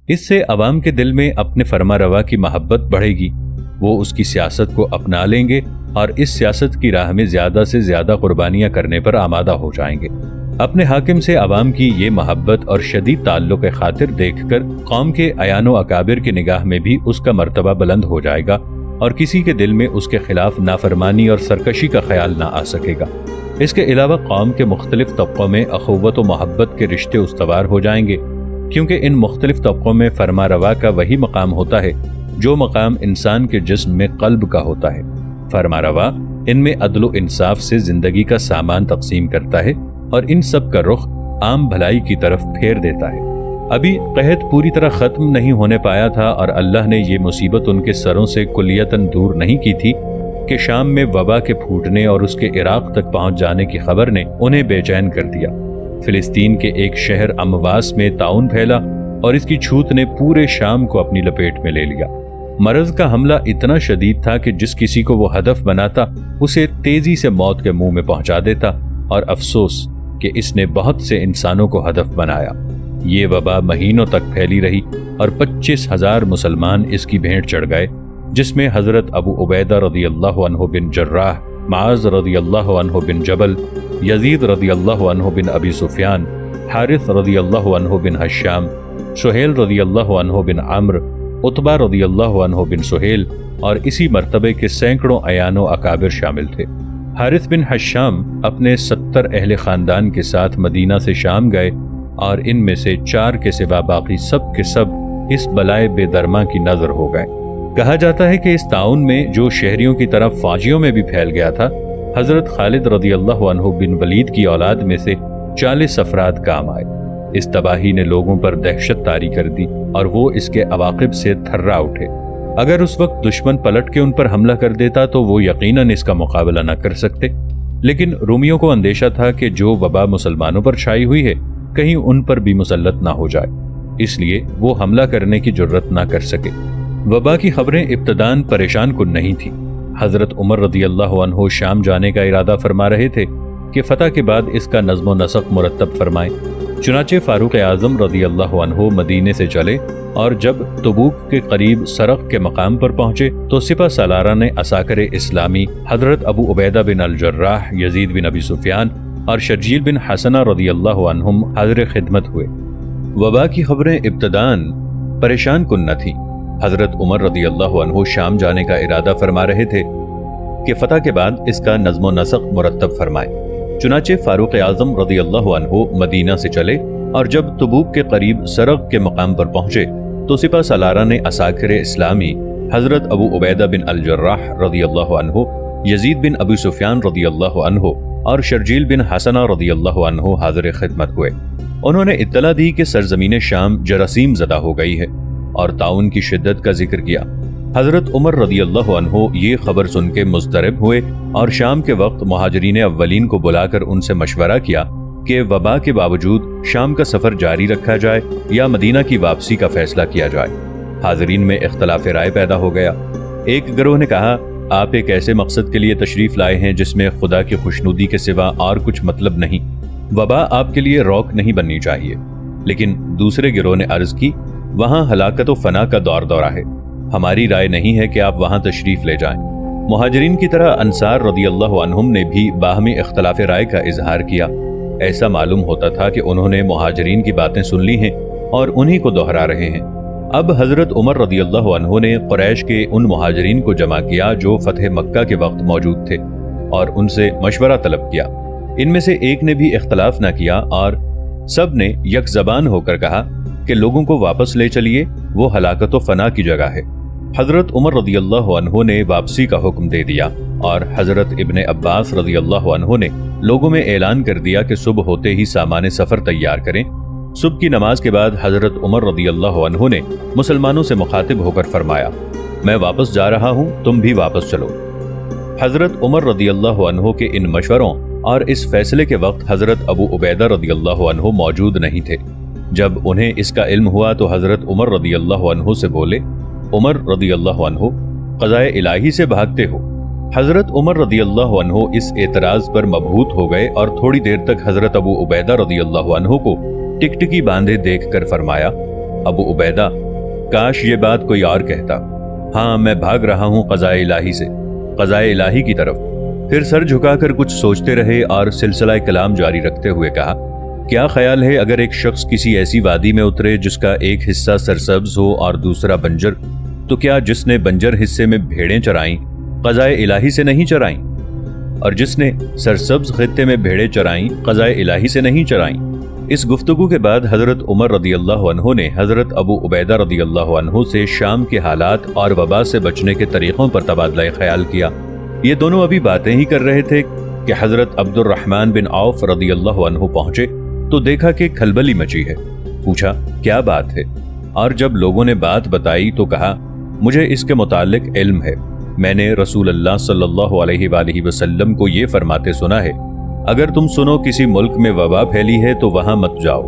इससे अवाम के दिल में अपने फरमा रवा की मोहब्बत बढ़ेगी, वो उसकी सियासत को अपना लेंगे और इस सियासत की राह में ज़्यादा से ज़्यादा कुर्बानियाँ करने पर आमादा हो जाएंगे। अपने हाकिम से अवाम की ये मोहब्बत और शदीद ताल्लुक़ खातिर देखकर कौम के अयानो अकाबिर की निगाह में भी उसका मर्तबा बुलंद हो जाएगा और किसी के दिल में उसके खिलाफ नाफरमानी और सरकशी का ख्याल ना आ सकेगा। इसके अलावा कौम के मुख्तलिफ तबक़ों में अखुव्वत व मोहब्बत के रिश्ते उस्तवार हो जाएंगे, क्योंकि इन मुख्तलिफ तबक़ों में फरमा रवा का वही मकाम होता है जो मकाम इंसान के जिस्म में क़ल्ब का होता है। फरमा रवा इनमें अदल व इंसाफ से ज़िंदगी का सामान तकसीम करता है और इन सब का रुख आम भलाई की तरफ फेर देता है। अभी कहत पूरी तरह ख़त्म नहीं होने पाया था और अल्लाह ने ये मुसीबत उनके सरों से कुल्लियतन दूर नहीं की थी कि शाम में वबा के फूटने और उसके इराक़ तक पहुँच जाने की खबर ने उन्हें बेचैन कर दिया। फ़िलिस्तीन के एक शहर अमवास में ताउन फैला और इसकी छूत ने पूरे शाम को अपनी लपेट में ले लिया। मर्ज़ का हमला इतना शदीद था कि जिस किसी को वो हदफ बनाता उसे तेज़ी से मौत के मुंह में पहुंचा देता, और अफसोस कि इसने बहुत से इंसानों को हदफ बनाया। ये वबा महीनों तक फैली रही और 25,000 मुसलमान इसकी भेंट चढ़ गए, जिसमें हज़रत अबू उबैदा रज़ियल्लाहु अन्हु बिन जर्राह, माज़ रज़ियल्लाहु अन्हु बिन जबल, यज़ीद रज़ियल्लाहु अन्हु बिन अबी सुफ़ियान, हारिस रज़ियल्लाहु अन्हु बिन हश्शाम, सुहेल रज़ियल्लाहु अन्हु बिन अम्र, उतबा रज़ियल्लाहु अन्हु बिन सुहेल और इसी मर्तबे के सैकड़ों अयानो अकाबिर शामिल थे। हारिस बिन हश्शाम अपने 70 अहले ख़ानदान के साथ मदीना से शाम गए और इनमें से 4 के सिवा बाकी सब के सब इस बलाए बेदरमा की नज़र हो गए। कहा जाता है कि इस ताउन में जो शहरियों की तरफ फौजियों में भी फैल गया था, हज़रत खालिद रज़ियल्लाहु अन्हु बिन वलीद की औलाद में से 40 अफराद काम आए। इस तबाही ने लोगों पर दहशत तारी कर दी और वो इसके अवाक़िब से थर्रा उठे। अगर उस वक्त दुश्मन पलट के उन पर हमला कर देता तो वो यकीनन इसका मुकाबला न कर सकते, लेकिन रूमियों को अंदेशा था कि जो वबा मुसलमानों पर छाई हुई है कहीं उन पर भी मुसल्लत ना हो जाए, इसलिए वो हमला करने की जुर्रत ना कर सके। वबा की खबरें इब्तदान परेशान कुन नहीं थी। हज़रत उमर रज़ियल्लाहु अन्हु शाम जाने का इरादा फरमा रहे थे कि फ़तह के बाद इसका नज़्म व नसक़ मुरत्तब फरमाएं। चुनाचे फ़ारूक़ आज़म रज़ियल्लाहु अन्हु मदीने से चले और जब तबूक के करीब सरक़ के मकाम पर पहुँचे तो सिपह सालारा ने असाकर इस्लामी हज़रत अबू उबैदा बिन अल जर्राह, यज़ीद बिन अबी सुफ़ियान और शर्जील बिन हसना रज़ियल्लाहु अन्हुम हाज़िर खिदमत हुए। वबा की खबरें इब्तदान परेशान कुन न थीं। हज़रत उमर रज़ियल्लाहु अन्हु शाम जाने का इरादा फरमा रहे थे कि फ़तह के बाद इसका नज़्म व नसक़ मुरत्तब फरमाएं। चुनाचे फ़ारूक़ आज़म रज़ियल्लाहु अन्हु मदीना से चले और जब तबूक के करीब सरक़ के मकाम पर पहुँचे तो सिपह सालारा ने असाकिर इस्लामी हज़रत अबू उबैदा बिन अल जर्राह रज़ियल्लाहु अन्हु, यज़ीद बिन अबी सुफ़ियान रज़ियल्लाहु अन्हु और शर्जील बिन हसना रज़ियल्लाहु अन्हु हाज़िर खिदमत हुए। उन्होंने इत्तला दी कि सरज़मीन शाम जरासीम ज़दा हो गई है और ताउन की शिद्दत का जिक्र किया। हज़रत उमर रज़ियल्लाहु अन्हु ये खबर सुन के मुज़्तरब हुए और शाम के वक्त मुहाजिरीन अव्वलीन को बुलाकर उनसे मशवरा किया कि वबा के बावजूद शाम का सफ़र जारी रखा जाए या मदीना की वापसी का फैसला किया जाए। हाज़रीन में इख्तलाफ राय पैदा हो गया। एक गिरोह ने कहा, आप एक ऐसे मकसद के लिए तशरीफ़ लाए हैं जिसमें खुदा की खुशनुदी के सिवा और कुछ मतलब नहीं, वबा आपके लिए रौक नहीं बननी चाहिए। लेकिन दूसरे गिरोह ने अर्ज़ की, वहाँ हलाकत व फना का दौर दौरा है, हमारी राय नहीं है कि आप वहाँ तशरीफ़ ले जाएं। मुहाजिरीन की तरह अंसार रज़ियल्लाहु अन्हुम ने भी बाहमी इख्तलाफ राय का इजहार किया। ऐसा मालूम होता था कि उन्होंने मुहाजिरीन की बातें सुन ली हैं और उन्हीं को दोहरा रहे हैं। अब हज़रत उमर रज़ियल्लाहु अन्हु ने कुरैश के उन मुहाजिरीन को जमा किया जो फ़तह मक्का के वक्त मौजूद थे और उनसे मशवरा तलब किया। इनमें से एक ने भी इख्तलाफ न किया और सब ने यक ज़बान होकर कहा कि लोगों को वापस ले चलिए, वो हलाकत व फना की जगह है। हज़रत उमर रज़ियल्लाहु अन्हु ने वापसी का हुक्म दे दिया और हज़रत इब्ने अब्बास रज़ियल्लाहु अन्हु ने लोगों में ऐलान कर दिया कि सुबह होते ही सामान सफ़र तैयार करें। सुबह की नमाज के बाद हज़रत उमर रज़ियल्लाहु अन्हु ने मुसलमानों से मुखातिब होकर फरमाया, मैं वापस जा रहा हूँ, तुम भी वापस चलो। हज़रत उमर रज़ियल्लाहु अन्हु के इन मशवरों और इस फैसले के वक्त हज़रत अबू उबैदा रज़ियल्लाहु अन्हु मौजूद नहीं थे। जब उन्हें इसका इल्म हुआ तो हज़रत उमर रज़ियल्लाहु अन्हु से बोले, उमर रज़ियल्लाहु अन्हु, क़ज़ाए इलाही से भागते हो। हज़रत उमर रज़ियल्लाहु अन्हु इस एतराज़ पर मबहूत हो गए और थोड़ी देर तक हज़रत अबू उबैदा रज़ियल्लाहु अन्हु को टिकटिकी बांधे देख कर फरमाया, ابو عبیدہ کاش یہ بات کوئی اور کہتا، ہاں میں بھاگ رہا ہوں قضائے الہی سے، قضائے الہی کی طرف۔ پھر سر جھکا کر کچھ سوچتے رہے اور سلسلہ کلام جاری رکھتے ہوئے کہا، کیا خیال ہے اگر ایک شخص کسی ایسی وادی میں اترے جس کا ایک حصہ سرسبز ہو اور دوسرا بنجر، تو کیا جس نے بنجر حصے میں بھیڑیں چرائیں قضائے الہی سے نہیں چرائیں، اور جس نے سرسبز خطے میں بھیڑیں چرائیں قضائے الہی سے نہیں چرائیں؟ اس گفتگو کے بعد حضرت عمر رضی اللہ عنہ نے حضرت ابو عبیدہ رضی اللہ عنہ سے شام کے حالات اور وبا سے بچنے کے طریقوں پر تبادلہ خیال کیا۔ یہ دونوں ابھی باتیں ہی کر رہے تھے کہ حضرت عبد الرحمن بن عوف رضی اللہ عنہ پہنچے تو دیکھا کہ کھلبلی مچی ہے۔ پوچھا کیا بات ہے، اور جب لوگوں نے بات بتائی تو کہا مجھے اس کے متعلق علم ہے، میں نے رسول اللہ صلی اللہ علیہ وآلہ وسلم کو یہ فرماتے سنا ہے، اگر تم سنو کسی ملک میں وبا پھیلی ہے تو وہاں مت جاؤ،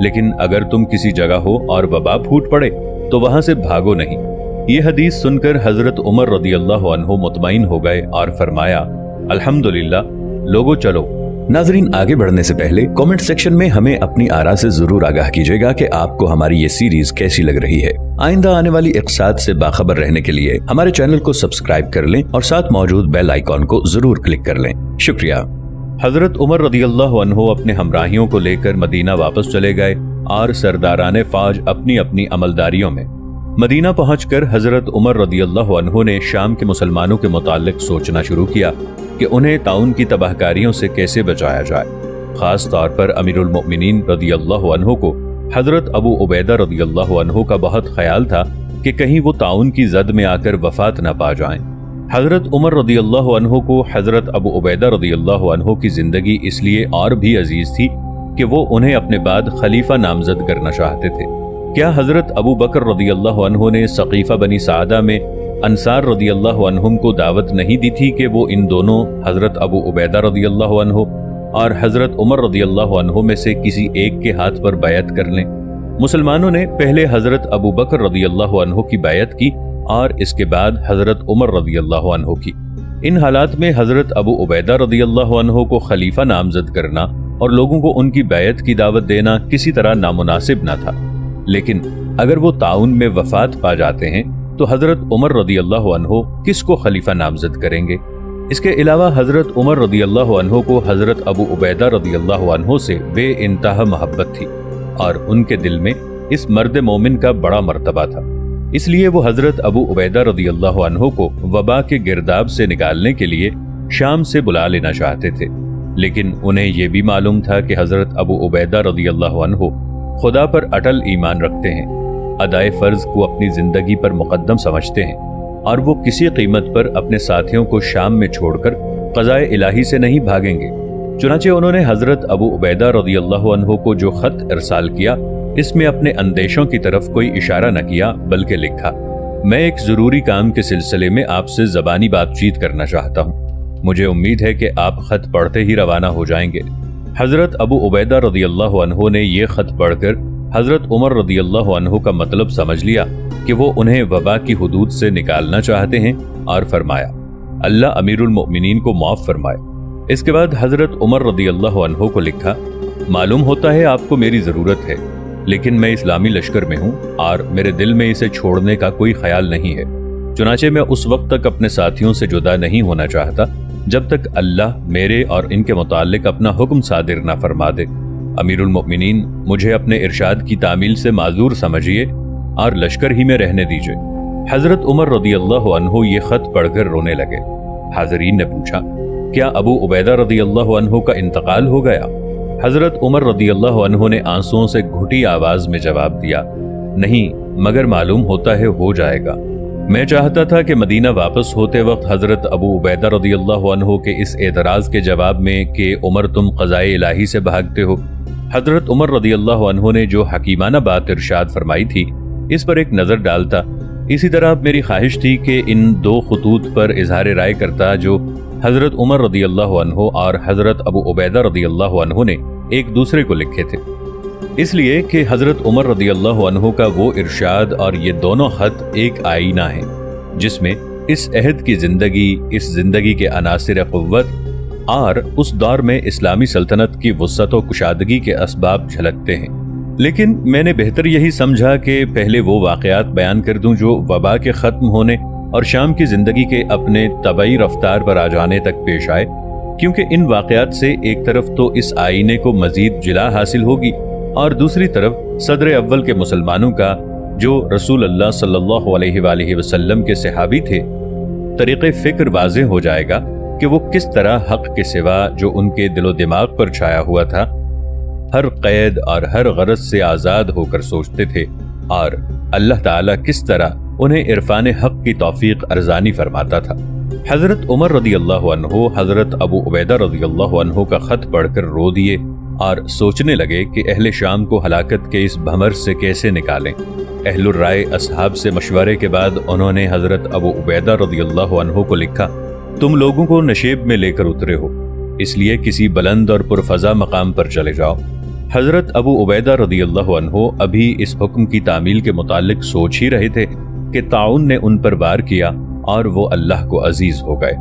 لیکن اگر تم کسی جگہ ہو اور وبا پھوٹ پڑے تو وہاں سے بھاگو نہیں۔ یہ حدیث سن کر حضرت عمر رضی اللہ عنہ مطمئن ہو گئے اور فرمایا الحمدللہ، لوگو چلو۔ ناظرین، آگے بڑھنے سے پہلے کامنٹ سیکشن میں ہمیں اپنی آراء سے ضرور آگاہ کیجیے گا کہ آپ کو ہماری یہ سیریز کیسی لگ رہی ہے۔ آئندہ آنے والی اقساط سے باخبر رہنے کے لیے ہمارے چینل کو سبسکرائب کر لیں اور ساتھ موجود بیل آئیکن کو ضرور کلک کر لیں۔ شکریہ۔ حضرت عمر رضی اللہ عنہ اپنے ہمراہیوں کو لے کر مدینہ واپس چلے گئے اور سرداران فوج اپنی اپنی عملداریوں میں۔ مدینہ پہنچ کر حضرت عمر رضی اللہ عنہ نے شام کے مسلمانوں کے متعلق سوچنا شروع کیا کہ انہیں طاعون کی تباہ کاریوں سے کیسے بچایا جائے۔ خاص طور پر امیر المؤمنین رضی اللہ عنہ کو حضرت ابو عبیدہ رضی اللہ عنہ کا بہت خیال تھا کہ کہیں وہ طاعون کی زد میں آ کر وفات نہ پا جائیں۔ حضرت عمر رضی اللہ عنہ کو حضرت ابو عبیدہ رضی اللہ عنہ کی زندگی اس لیے اور بھی عزیز تھی کہ وہ انہیں اپنے بعد خلیفہ نامزد کرنا چاہتے تھے۔ کیا حضرت ابو بکر رضی اللہ عنہ نے سقیفہ بنی سعدہ میں انصار رضی اللہ عنہم کو دعوت نہیں دی تھی کہ وہ ان دونوں حضرت ابو عبیدہ رضی اللہ عنہ اور حضرت عمر رضی اللہ عنہ میں سے کسی ایک کے ہاتھ پر بیعت کر لیں؟ مسلمانوں نے پہلے حضرت ابو بکر رضی اللہ عنہ کی بیعت کی اور اس کے بعد حضرت عمر رضی اللہ عنہ کی۔ ان حالات میں حضرت ابو عبیدہ رضی اللہ عنہ کو خلیفہ نامزد کرنا اور لوگوں کو ان کی بیعت کی دعوت دینا کسی طرح نامناسب نہ تھا، لیکن اگر وہ طاعون میں وفات پا جاتے ہیں تو حضرت عمر رضی اللہ عنہ کس کو خلیفہ نامزد کریں گے؟ اس کے علاوہ حضرت عمر رضی اللہ عنہ کو حضرت ابو عبیدہ رضی اللہ عنہ سے بے انتہا محبت تھی اور ان کے دل میں اس مرد مومن کا بڑا مرتبہ تھا، اس لیے وہ حضرت ابو عبیدہ رضی اللہ عنہ کو وبا کے گرداب سے نکالنے کے لیے شام سے بلا لینا چاہتے تھے، لیکن انہیں یہ بھی معلوم تھا کہ حضرت ابو عبیدہ رضی اللہ عنہ خدا پر اٹل ایمان رکھتے ہیں، ادائے فرض کو اپنی زندگی پر مقدم سمجھتے ہیں، اور وہ کسی قیمت پر اپنے ساتھیوں کو شام میں چھوڑ کر قضائے الہی سے نہیں بھاگیں گے۔ چنانچہ انہوں نے حضرت ابو عبیدہ رضی اللہ عنہ کو جو خط ارسال کیا اس میں اپنے اندیشوں کی طرف کوئی اشارہ نہ کیا، بلکہ لکھا، میں ایک ضروری کام کے سلسلے میں آپ سے زبانی بات چیت کرنا چاہتا ہوں، مجھے امید ہے کہ آپ خط پڑھتے ہی روانہ ہو جائیں گے۔ حضرت ابو عبیدہ رضی اللہ عنہ نے یہ خط پڑھ کر حضرت عمر رضی اللہ عنہ کا مطلب سمجھ لیا کہ وہ انہیں وبا کی حدود سے نکالنا چاہتے ہیں، اور فرمایا اللہ امیر المؤمنین کو معاف فرمائے۔ اس کے بعد حضرت عمر رضی اللہ عنہ کو لکھا، معلوم ہوتا ہے آپ کو میری ضرورت ہے، لیکن میں اسلامی لشکر میں ہوں اور میرے دل میں اسے چھوڑنے کا کوئی خیال نہیں ہے، چنانچہ میں اس وقت تک اپنے ساتھیوں سے جدا نہیں ہونا چاہتا جب تک اللہ میرے اور ان کے متعلق اپنا حکم صادر نہ فرما دے۔ امیر المؤمنین مجھے اپنے ارشاد کی تعمیل سے معذور سمجھیے اور لشکر ہی میں رہنے دیجیے۔ حضرت عمر رضی اللہ عنہ یہ خط پڑھ کر رونے لگے۔ حاضرین نے پوچھا، کیا ابو عبیدہ رضی اللہ عنہ کا انتقال ہو گیا؟ حضرت عمر رضی اللہ عنہ نے آنسوؤں سے گھٹی آواز میں جواب دیا، نہیں، مگر معلوم ہوتا ہے ہو جائے گا۔ میں چاہتا تھا کہ مدینہ واپس ہوتے وقت حضرت ابو عبیدہ رضی اللہ عنہ کے اس اعتراض کے جواب میں کہ عمر تم قضائے الہی سے بھاگتے ہو، حضرت عمر رضی اللہ عنہ نے جو حکیمانہ بات ارشاد فرمائی تھی اس پر ایک نظر ڈالتا۔ اسی طرح میری خواہش تھی کہ ان دو خطوط پر اظہار رائے کرتا جو حضرت عمر رضی اللہ عنہ اور حضرت ابو عبیدہ رضی اللہ عنہ نے ایک دوسرے کو لکھے تھے، اس لیے کہ حضرت عمر رضی اللہ عنہ کا وہ ارشاد اور یہ دونوں خط ایک آئینہ ہیں جس میں اس عہد کی زندگی، اس زندگی کے عناصر قوت اور اس دور میں اسلامی سلطنت کی وسعت و کشادگی کے اسباب جھلکتے ہیں۔ लेकिन मैंने बेहतर यही समझा कि पहले वो वाक़यात बयान कर दूं जो वबा के ख़त्म होने और शाम की ज़िंदगी के अपने तबई रफ्तार पर आ जाने तक पेश आए, क्योंकि इन वाक़यात से एक तरफ तो इस आईने को मज़ीद जिला हासिल होगी और दूसरी तरफ सदर अव्वल के मुसलमानों का, जो रसूल अल्लाह सल्लल्लाहु अलैहि वसल्लम के सहाबी थे, तरीक़े फ़िक्र वाज़ेह हो जाएगा कि वो किस तरह हक़ के सिवा जो उनके दिलो दिमाग पर छाया हुआ था हर क़ैद और हर गरज से आज़ाद होकर सोचते थे, और अल्लाह ताला किस तरह उन्हें इरफान हक़ की तौफीक अर्ज़ानी फरमाता था। हज़रत उमर रदियल्लाहु अन्हु हज़रत अबू उबैदा रदियल्लाहु अन्हु का ख़त पढ़कर रो दिए और सोचने लगे कि अहले शाम को हलाकत के इस भंवर से कैसे निकालें। अहलुर राय असहाब से मशवरे के बाद उन्होंने हज़रत अबू उबैदा रदियल्लाहु अन्हु को लिखा, तुम लोगों को नशेब में लेकर उतरे हो, इसलिए किसी बुलंद और पुरफज़ा मकाम पर चले जाओ। हज़रत अबू उबैदा रदियल्लाहु अन्हु अभी इस हुक्म की तामील के मुतालिक सोच ही रहे थे कि ताउन ने उन पर वार किया और वो अल्लाह को अजीज हो गए।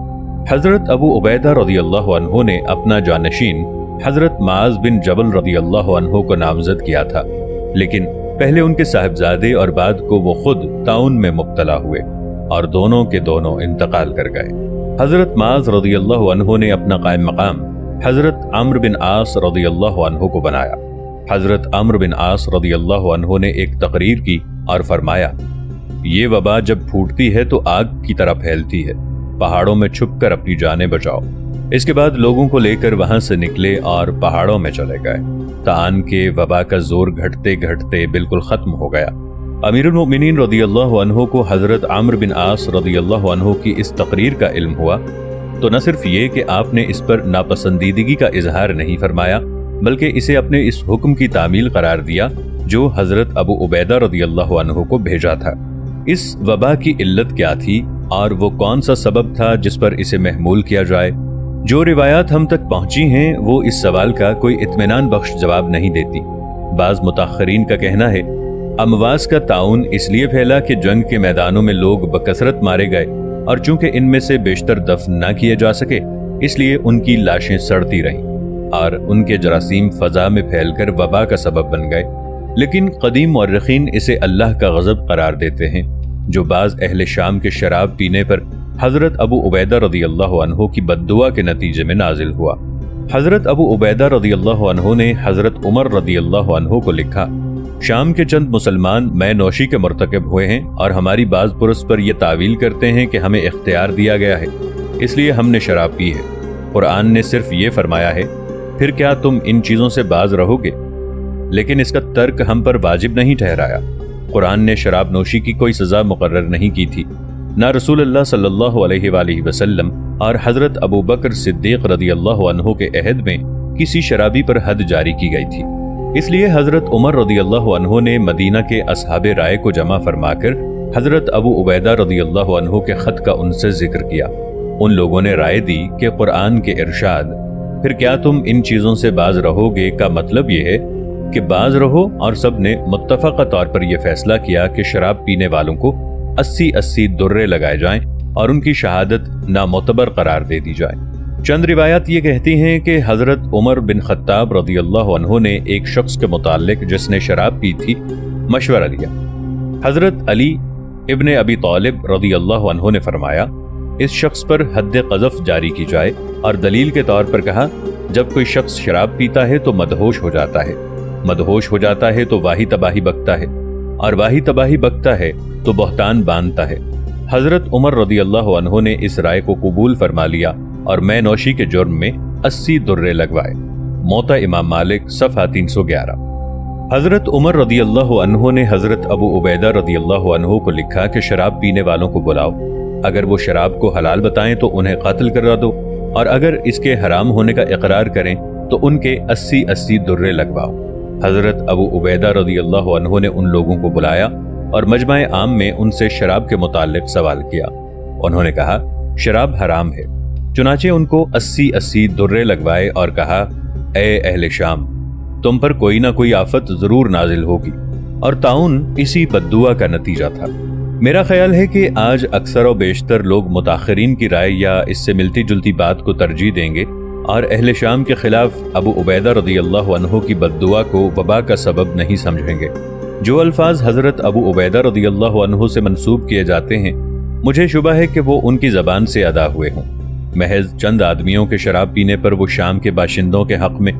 हज़रत अबू उबैदा रदियल्लाहु अन्हु ने अपना जानशीन हज़रत माज बिन जबल रदियल्लाहु अन्हु को नामजद किया था, लेकिन पहले उनके साहिबजादे और बाद को वो खुद ताउन में मुब्तला हुए और दोनों के दोनों इंतकाल कर गए। हज़रत माज रदियल्लाहु अन्हु ने अपना कायम मकाम हज़रत अम्र बिन आस रदियल्लाहु अन्हु को बनाया। हज़रत अम्र बिन आस रदियल्लाहु अन्हु ने एक तकरीर की और फरमाया, ये वबा जब फूटती है तो आग की तरह फैलती है, पहाड़ों में छुपकर अपनी जानें बचाओ। इसके बाद लोगों को लेकर वहां से निकले और पहाड़ों में चले गए। तान के वबा का जोर घटते घटते बिल्कुल खत्म हो गया। अमीरुल मोमिनीन रदियल्लाहु अन्हु को हज़रत अम्र बिन आस रदियल्लाहु अन्हु की इस तकरीर का इल्म हुआ तो न सिर्फ ये कि आपने इस पर नापसंदीदगी का इजहार नहीं फरमाया, बल्कि इसे अपने इस हुक्म की तामील करार दिया जो हज़रत अबू उबैदा रदियल्लाहु अन्हु को भेजा था। इस वबा की इल्लत क्या थी और वो कौन सा सबब था जिस पर इसे महमूल किया जाए? जो रिवायात हम तक पहुंची हैं वो इस सवाल का कोई इत्मीनान बख्श जवाब नहीं देती। बाज़ मुताखरीन का कहना है अमवास का ताउन इसलिए फैला कि जंग के मैदानों में लोग बकसरत मारे गए और चूंकि इनमें से बेशतर दफन न किए जा सके इसलिए उनकी लाशें सड़ती रहीं और उनके जरासीम फजा में फैलकर वबा का सबब बन गए। लेकिन कदीम मौर्रिखीन इसे अल्लाह का गज़ब करार देते हैं, जो बाज़ अहले शाम के शराब पीने पर हज़रत अबू उबैदा रदियल्लाहु अन्हु की बद्दुआ के नतीजे में नाजिल हुआ। हज़रत अबू उबैदा रदियल्लाहु अन्हु ने हज़रत उमर रदियल्लाहु अन्हु को लिखा, शाम के चंद मुसलमान मैं नौशी के मुर्तकब हुए हैं और हमारी बाज़ पुरुष पर यह तावील करते हैं कि हमें इख्तियार दिया गया है, इसलिए हमने शराब पी है। कुरान ने सिर्फ ये फरमाया है, फिर क्या तुम इन चीज़ों से बाज रहोगे? लेकिन इसका तर्क हम पर वाजिब नहीं ठहराया। कुरान ने शराब नोशी की कोई सज़ा मुकर्रर नहीं की थी, ना रसूल अल्लाह सल्लल्लाहु अलैहि वसल्लम और हज़रत अबू बकर सिद्दीक़ रदियल्लाहु अन्हु के अहद में किसी शराबी पर हद जारी की गई थी। इसलिए हज़रत उमर रदियल्लाहु अन्हु ने मदीना के असहाबे राय को जमा फरमाकर हज़रत अबू उबैदा रदियल्लाहु अन्हु के ख़त का उनसे जिक्र किया। उन लोगों ने राय दी कि कुरान के इरशाद फिर क्या तुम इन चीज़ों से बाज रहोगे का मतलब ये है कि बाज रहो, और सब ने मुत्तफ़क़ा तौर पर यह फैसला किया कि शराब पीने वालों को 80-80 दुर्रे लगाए जाएं और उनकी शहादत नामोतबर करार दे दी जाए। चंद रिवायात ये कहती हैं कि हज़रत उमर बिन खत्ताब रदियल्लाहु अन्हु ने एक शख्स के मुताल्लिक जिसने शराब पी थी मशवरा लिया। हज़रत अली इब्ने अबी तालिब रदियल्लाहु अन्हु ने फरमाया, इस शख्स पर हद्द क़ज़फ़ जारी की जाए, और दलील के तौर पर कहा, जब कोई शख्स शराब पीता है तो मदहोश हो जाता है, मदहोश हो जाता है तो वाही तबाही बकता है, और वाही तबाही बकता है तो बहतान बांधता है। हज़रत उमर रदियल्लाहु अन्हु ने इस राय को कबूल फरमा लिया और मैं नौशी के जुर्म में 80 दुर्रे लगवाए। मोता इमाम मालिक सफ़ा 311। हज़रत उमर रदियल्लाहु अन्हु ने हज़रत अबू उबैदा रदियल्लाहु अन्हु को लिखा कि शराब पीने वालों को बुलाओ, अगर वो शराब को हलाल बताएं तो उन्हें कत्ल करा दो, और अगर इसके हराम होने का इकरार करें तो उनके 80-80 दुर्रे लगवाओ। हज़रत अबू उबैदा रदियल्लाहु अन्हु ने उन लोगों को बुलाया और मजमा आम में उनसे शराब के मुताल्लिक सवाल किया। उन्होंने कहा, शराब हराम है। चुनाचे उनको 80-80 दुर्रे लगवाए और कहा, ए अहले शाम, तुम पर कोई ना कोई आफत जरूर नाजिल होगी। और ताउन इसी बद्दुआ का नतीजा था। मेरा ख्याल है कि आज अक्सर और बेशतर लोग मुताखरीन की राय या इससे मिलती जुलती बात को तरजीह देंगे اور اہل شام کے خلاف ابو عبیدہ رضی اللہ عنہ کی بددعا کو وبا کا سبب نہیں سمجھیں گے۔ جو الفاظ حضرت ابو عبیدہ رضی اللہ عنہ سے منسوب کیے جاتے ہیں، مجھے شبہ ہے کہ وہ ان کی زبان سے ادا ہوئے ہوں۔ محض چند آدمیوں کے شراب پینے پر وہ شام کے باشندوں کے حق میں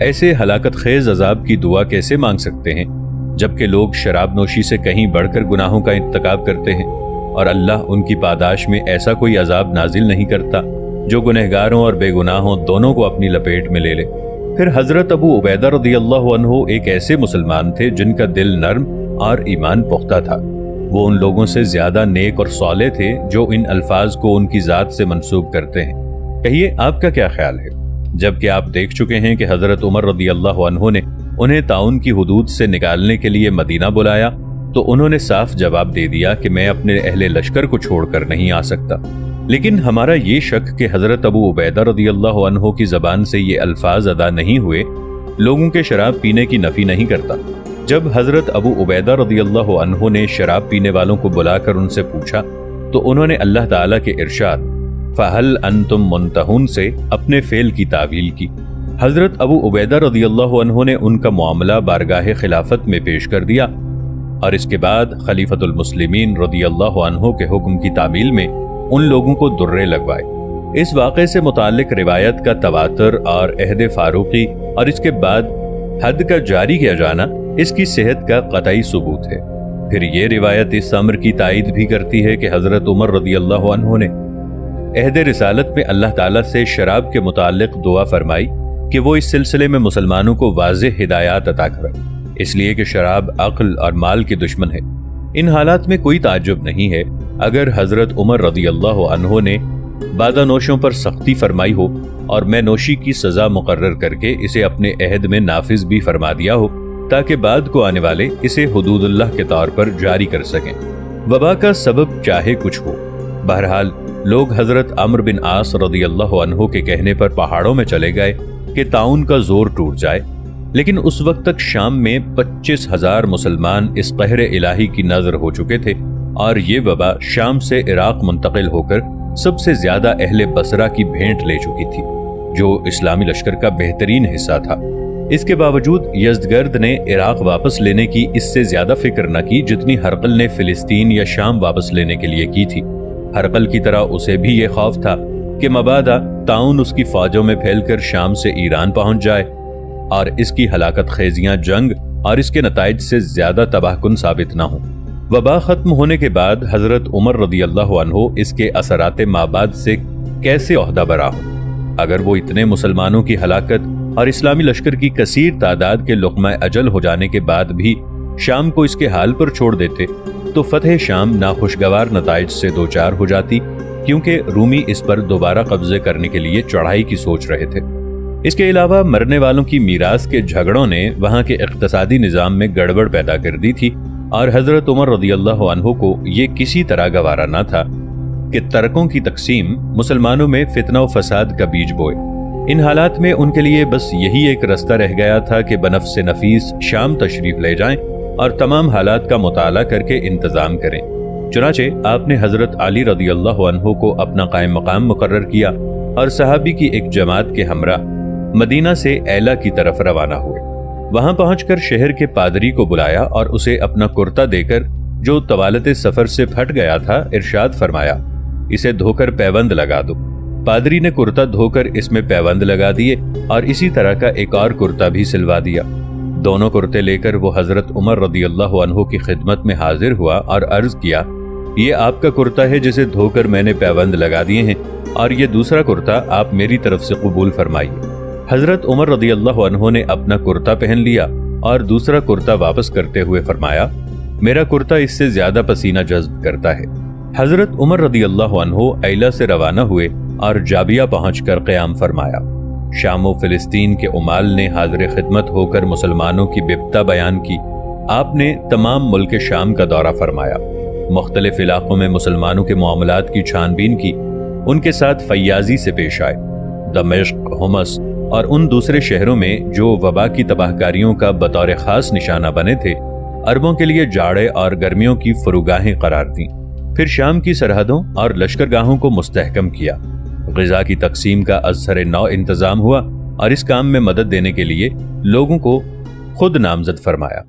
ایسے ہلاکت خیز عذاب کی دعا کیسے مانگ سکتے ہیں، جبکہ لوگ شراب نوشی سے کہیں بڑھ کر گناہوں کا ارتکاب کرتے ہیں اور اللہ ان کی پاداش میں ایسا کوئی عذاب نازل نہیں کرتا جو گنہگاروں اور بے گناہوں دونوں کو اپنی لپیٹ میں لے لے۔ پھر حضرت ابو عبیدہ رضی اللہ عنہ ایک ایسے مسلمان تھے جن کا دل نرم اور ایمان پختہ تھا۔ وہ ان لوگوں سے زیادہ نیک اور صالح تھے جو ان الفاظ کو ان کی ذات سے منسوب کرتے ہیں۔ کہیے آپ کا کیا خیال ہے؟ جبکہ آپ دیکھ چکے ہیں کہ حضرت عمر رضی اللہ عنہ نے انہیں طاعون کی حدود سے نکالنے کے لیے مدینہ بلایا تو انہوں نے صاف جواب دے دیا کہ میں اپنے اہل لشکر کو چھوڑ کر نہیں آ سکتا۔ لیکن ہمارا یہ شک کہ حضرت ابو عبیدہ رضی اللہ عنہ کی زبان سے یہ الفاظ ادا نہیں ہوئے لوگوں کے شراب پینے کی نفی نہیں کرتا۔ جب حضرت ابو عبیدہ رضی اللہ عنہ نے شراب پینے والوں کو بلا کر ان سے پوچھا تو انہوں نے اللہ تعالیٰ کے ارشاد فَهَلْ أَنْتُمْ مُنْتَهُونَ سے اپنے فعل کی تعویل کی۔ حضرت ابو عبیدہ رضی اللہ عنہ نے ان کا معاملہ بارگاہ خلافت میں پیش کر دیا اور اس کے بعد خلیفۃ المسلمین رضی اللہ عنہ کے حکم کی تعمیل میں ان لوگوں کو درے لگوائے۔ اس واقعے سے متعلق روایت کا تواتر اور عہد فاروقی اور اس کے بعد حد کا جاری کیا جانا اس کی صحت کا قطعی ثبوت ہے۔ پھر یہ روایت اس امر کی تائید بھی کرتی ہے کہ حضرت عمر رضی اللہ عنہ نے عہد رسالت میں اللہ تعالیٰ سے شراب کے متعلق دعا فرمائی کہ وہ اس سلسلے میں مسلمانوں کو واضح ہدایات عطا کرے، اس لیے کہ شراب عقل اور مال کی دشمن ہے۔ ان حالات میں کوئی تعجب نہیں ہے اگر حضرت عمر رضی اللہ عنہ نے بادہ نوشوں پر سختی فرمائی ہو اور میں نوشی کی سزا مقرر کر کے اسے اپنے عہد میں نافذ بھی فرما دیا ہو تاکہ بعد کو آنے والے اسے حدود اللہ کے طور پر جاری کر سکیں۔ وبا کا سبب چاہے کچھ ہو، بہرحال لوگ حضرت عمرو بن عاص رضی اللہ عنہ کے کہنے پر پہاڑوں میں چلے گئے کہ طاعون کا زور ٹوٹ جائے، لیکن اس وقت تک شام میں 25,000 مسلمان اس قہر الہی کی نظر ہو چکے تھے اور یہ وبا شام سے عراق منتقل ہو کر سب سے زیادہ اہل بصرہ کی بھینٹ لے چکی تھی، جو اسلامی لشکر کا بہترین حصہ تھا۔ اس کے باوجود یزدگرد نے عراق واپس لینے کی اس سے زیادہ فکر نہ کی جتنی ہرقل نے فلسطین یا شام واپس لینے کے لیے کی تھی۔ ہرقل کی طرح اسے بھی یہ خوف تھا کہ مبادا طاعون اس کی فوجوں میں پھیل کر شام سے ایران پہنچ جائے اور اس کی ہلاکت خیزیاں جنگ اور اس کے نتائج سے زیادہ تباہ کن ثابت نہ ہوں۔ وبا ختم ہونے کے بعد حضرت عمر رضی اللہ عنہ اس کے اثرات مابعد سے کیسے عہدہ برا ہوں؟ اگر وہ اتنے مسلمانوں کی ہلاکت اور اسلامی لشکر کی کثیر تعداد کے لقمہ اجل ہو جانے کے بعد بھی شام کو اس کے حال پر چھوڑ دیتے تو فتح شام ناخوشگوار نتائج سے دوچار ہو جاتی، کیونکہ رومی اس پر دوبارہ قبضے کرنے کے لیے چڑھائی کی سوچ رہے تھے۔ اس کے علاوہ مرنے والوں کی میراث کے جھگڑوں نے وہاں کے اقتصادی نظام میں گڑبڑ پیدا کر دی تھی اور حضرت عمر رضی اللہ عنہ کو یہ کسی طرح گوارا نہ تھا کہ ترکوں کی تقسیم مسلمانوں میں فتنہ و فساد کا بیج بوئے۔ ان حالات میں ان کے لیے بس یہی ایک رستہ رہ گیا تھا کہ بنفس نفیس شام تشریف لے جائیں اور تمام حالات کا مطالعہ کر کے انتظام کریں۔ چنانچہ آپ نے حضرت علی رضی اللہ عنہ کو اپنا قائم مقام مقرر کیا اور صحابی کی ایک جماعت کے ہمراہ مدینہ سے ایلا کی طرف روانہ ہوئے۔ وہاں پہنچ کر شہر کے پادری کو بلایا اور اسے اپنا کرتا دے کر جو طوالت سفر سے پھٹ گیا تھا ارشاد فرمایا، اسے دھو کر پیوند لگا دو۔ پادری نے کرتا دھو کر اس میں پیوند لگا دیے اور اسی طرح کا ایک اور کرتا بھی سلوا دیا۔ دونوں کرتے لے کر وہ حضرت عمر رضی اللہ عنہ کی خدمت میں حاضر ہوا اور عرض کیا، یہ آپ کا کرتا ہے جسے دھو کر میں نے پیوند لگا دیے ہیں، اور یہ دوسرا کرتا آپ میری طرف سے قبول فرمائیے۔ حضرت عمر رضی اللہ عنہ نے اپنا کرتا پہن لیا اور دوسرا کرتا واپس کرتے ہوئے فرمایا، میرا کرتا اس سے زیادہ پسینہ جذب کرتا ہے۔ حضرت عمر رضی اللہ عنہ ایلا سے روانہ ہوئے اور جابیہ پہنچ کر قیام فرمایا۔ شام و فلسطین کے عمال نے حاضر خدمت ہو کر مسلمانوں کی بپتا بیان کی۔ آپ نے تمام ملک شام کا دورہ فرمایا، مختلف علاقوں میں مسلمانوں کے معاملات کی چھان بین کی، ان کے ساتھ فیاضی سے پیش آئے۔ دمشق، حمص اور ان دوسرے شہروں میں جو وبا کی تباہ کاریوں کا بطور خاص نشانہ بنے تھے، عربوں کے لیے جاڑے اور گرمیوں کی فروگاہیں قرار دیں۔ پھر شام کی سرحدوں اور لشکرگاہوں کو مستحکم کیا۔ ग़िज़ा की तक़सीम का अज़सर नौ इंतज़ाम हुआ और इस काम में मदद देने के लिए लोगों को खुद नामज़द फरमाया।